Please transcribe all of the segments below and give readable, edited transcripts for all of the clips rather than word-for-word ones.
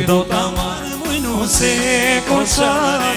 do ta marrë mujnu se koqare,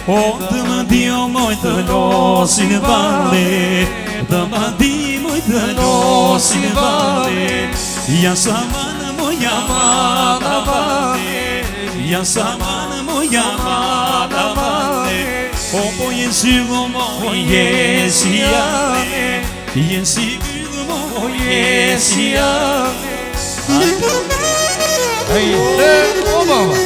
o të më dio moj të losin vale, të më di moj të losin vale, ja sa manë moja mata vale, ja sa manë moja mata vale, o po jesi vëmo jesi jame, jesi vëmo jesi jame. Hey, oh mama.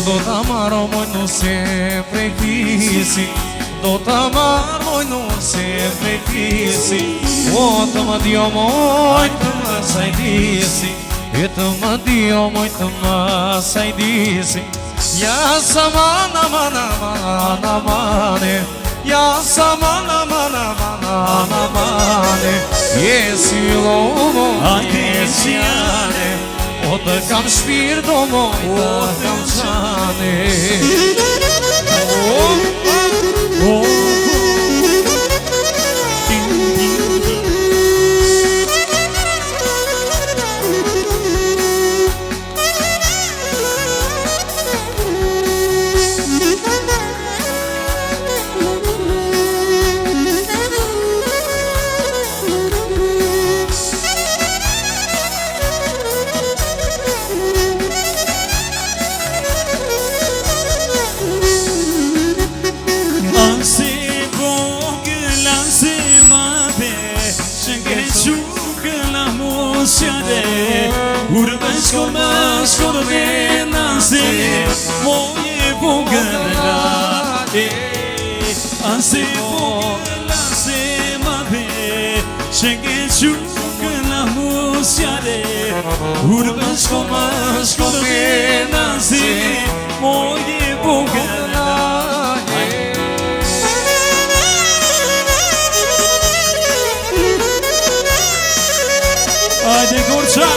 Do ta marrë moj në se prej kisi, do ta marrë moj në se prej kisi, o të më dio moj të më sajdisi, e të më dio moj të më sajdisi, ja sa mana mana mana mane, ja sa mana mana mana mane, jesi lomo, jesi ane, o të kam shpirë moj të kam qane. Shkollë me nëse moje vogëla, anse vogëla se ma dhe, që ke qukëla musjare, urbe shkollë me nëse moje vogëla. Ajde Gorqa!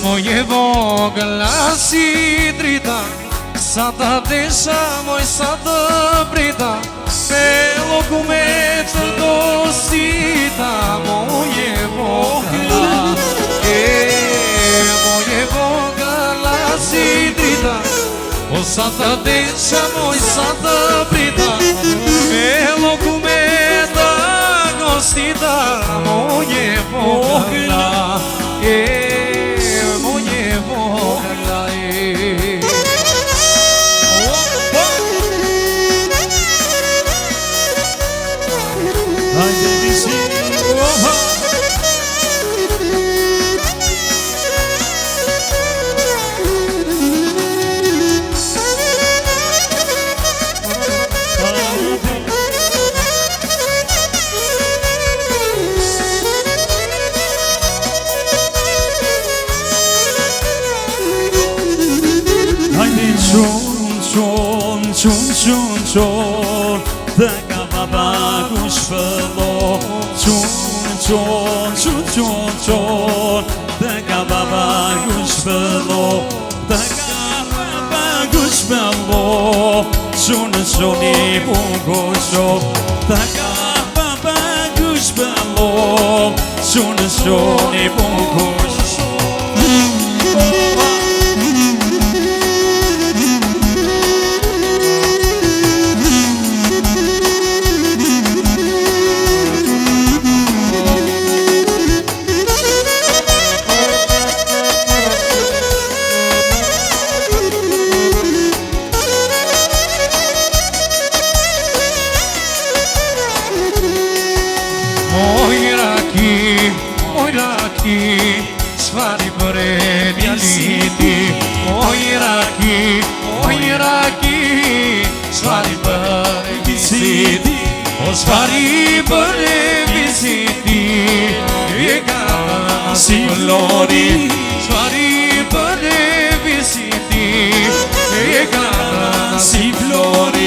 Moje vogëla si drita, sa të desha moj sa të brita, me loku me të dosita, moje vogëla, moje vogëla si drita, o sa të desha moj sa të brita, me loku me të dosita, moje vogëla, Qon, dhe ka baba ku shpëllo, qon, dhe ka baba ku shpëllo, dhe ka baba ku shpëllo, qoni pungo, dhe ka baba ku shpëllo, qoni pungo. Shfari për e djaliti O Iraki Shfari për e visiti O shfari për e visiti E ka si flori Shfari për e visiti E ka si flori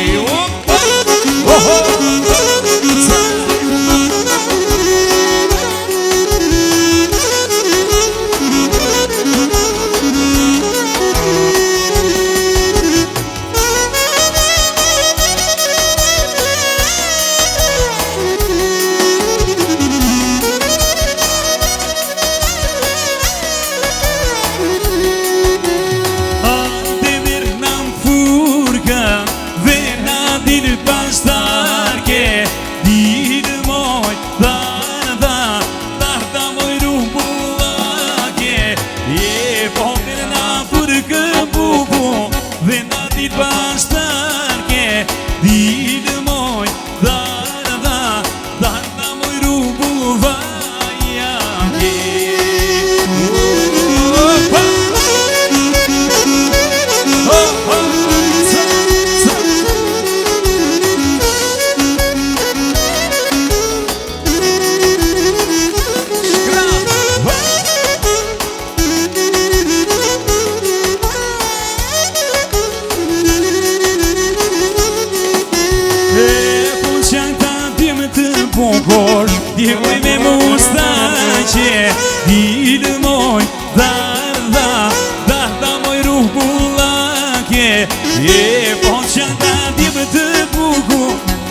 Djevoj me mustache Dilë moj Darda moj ruhbullake E po qanta djevë të buku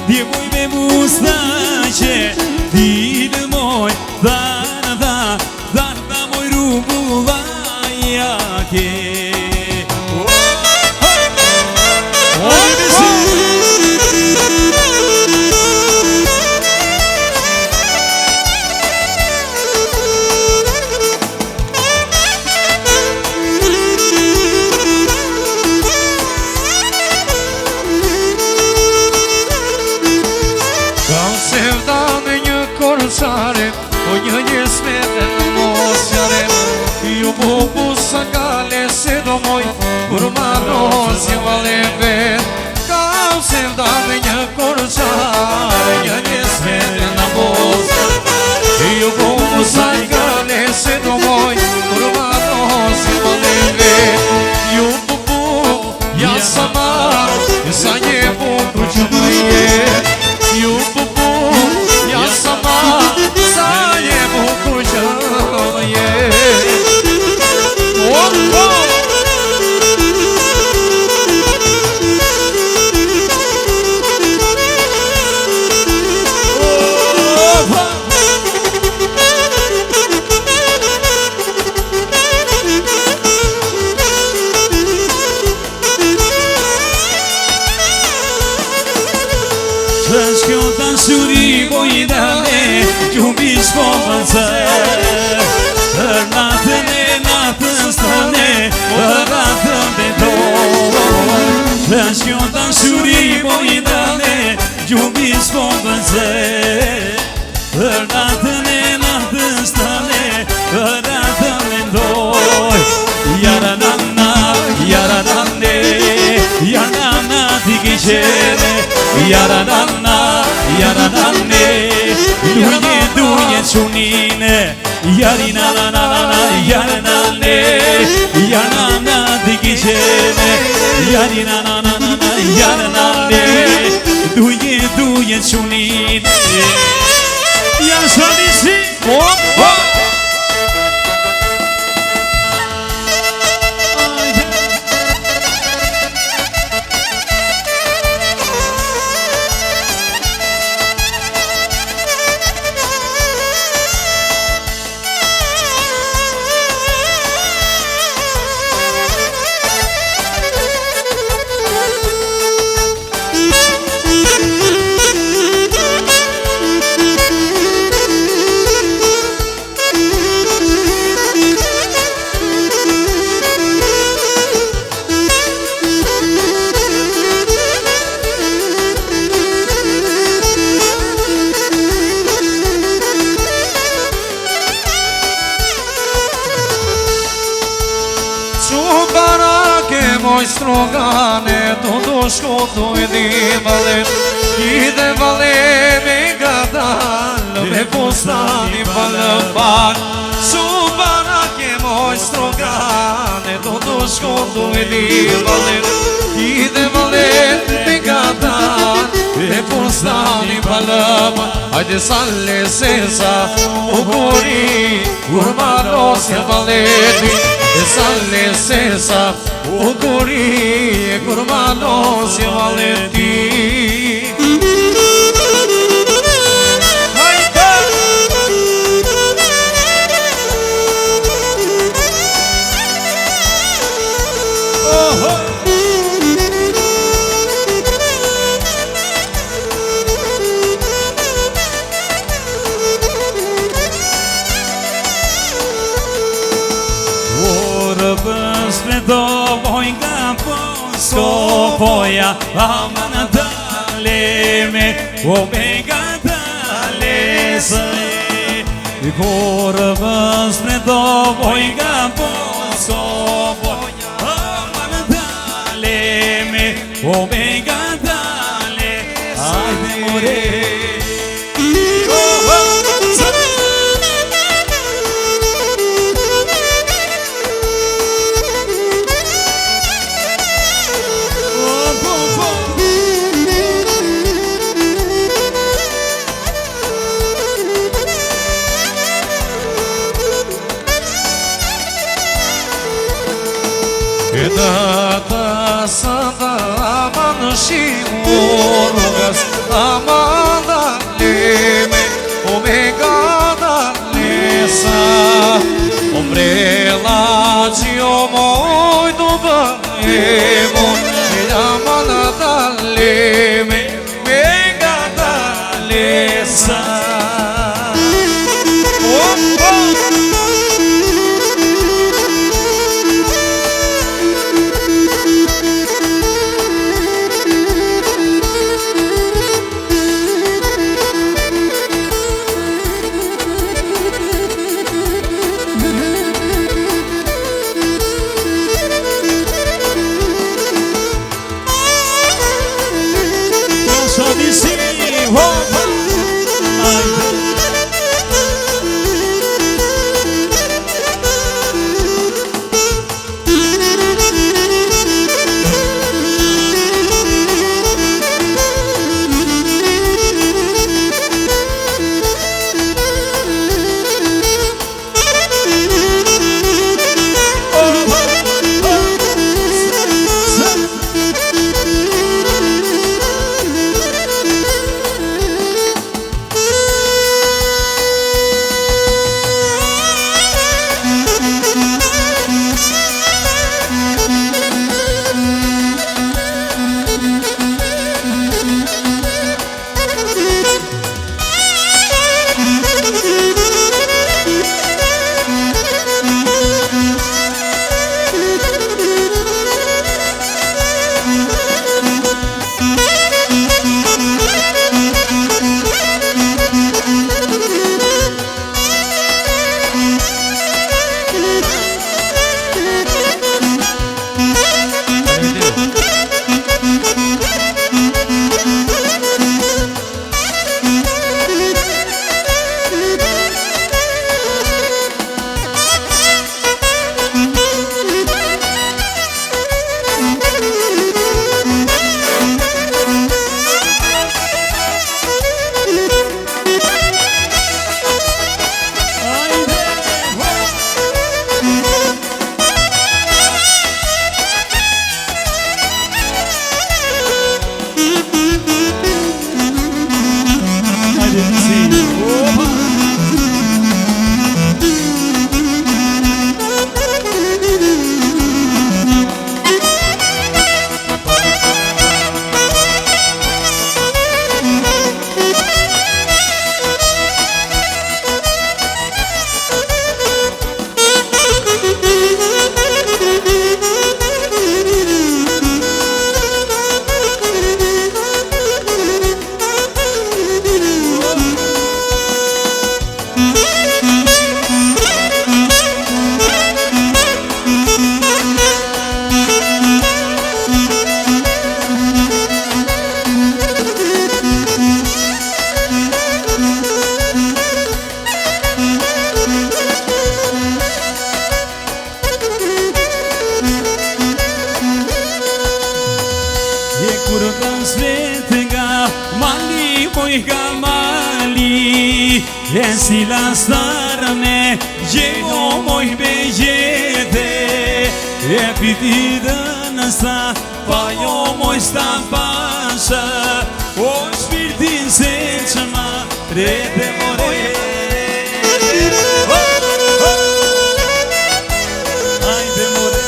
Djevoj me mustache Dilë moj Darda moj ruhbullake O një jesmete në mosjare Jo bubu sa kale se do moj Kur ma nosje vale vet Kam se vda me një korçare Një jesmete në mosjare Jo bubu sa kale se do moj Kur ma nosje vale vet Jo bubu ja sama Sa nje bubu që më jet Jo bubu ja sama Shkjo të shuri bojdane Gjubi shpotën se Natën e natën stane Ratën dhe dojë Shkjo të shuri bojdane Gjubi shpotën se Natën e natën stane Ratën dhe dojë Yaranana, yaranane Yaranana ti gjeqere Yaranana, yaranane Duje qunine Yarinanana, yaranane Yaranana ti gjeqere Yarinanana, yaranane Duje qunine Janë shalisi moj strogane, do shko do e di valet, i dhe valet me gadal, me postani palëpar. Subana ke moj strogane, do shko do e di valet, i dhe valet me gadal, me postani palëpar. Hajde sale sesa, u guri, kur maros e valeti, sale sesa, u guri, kur malos e valeti. Do voj nga posko poja, amana dale me, o me ga dale se. Kur vësme do voj nga posko poja, amana dale me, o me ga dale, ajde more. Data santa aman shimurugas, aman daleme, omega dalesa, ombrela cio moi do banemo, aman daleme, mega dalesa. svete nga mali moj ka mali e si la starane gjeno moj bejete e piti dënë sta pa jo moj sta pasha o shpirtin se që ma rete more Ajde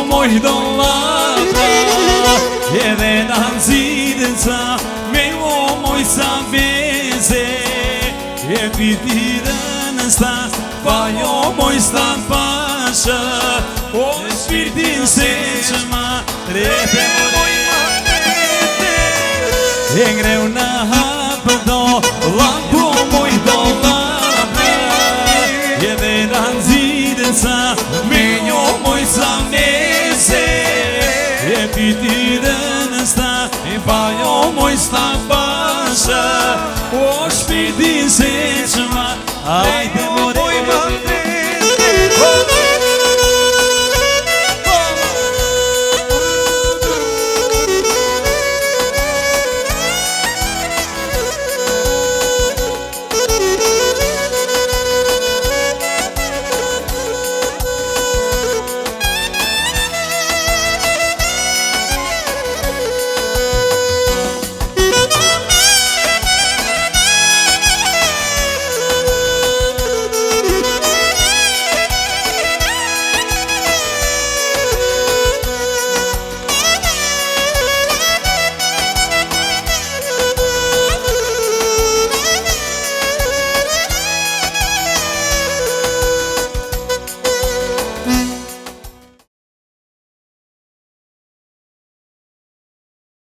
more do lata edhe në hanëzidën sa me o moj sa veze e pitirën sta pa jo moj sta pasha o shpirtin se që ma rete moj manete e ngreu në hapë do lapo moj do lata edhe në hanëzidën sa me jo moj sa veze e pitirën sta e pa jo moj sta pasha o shpirtin se që ma ajde moj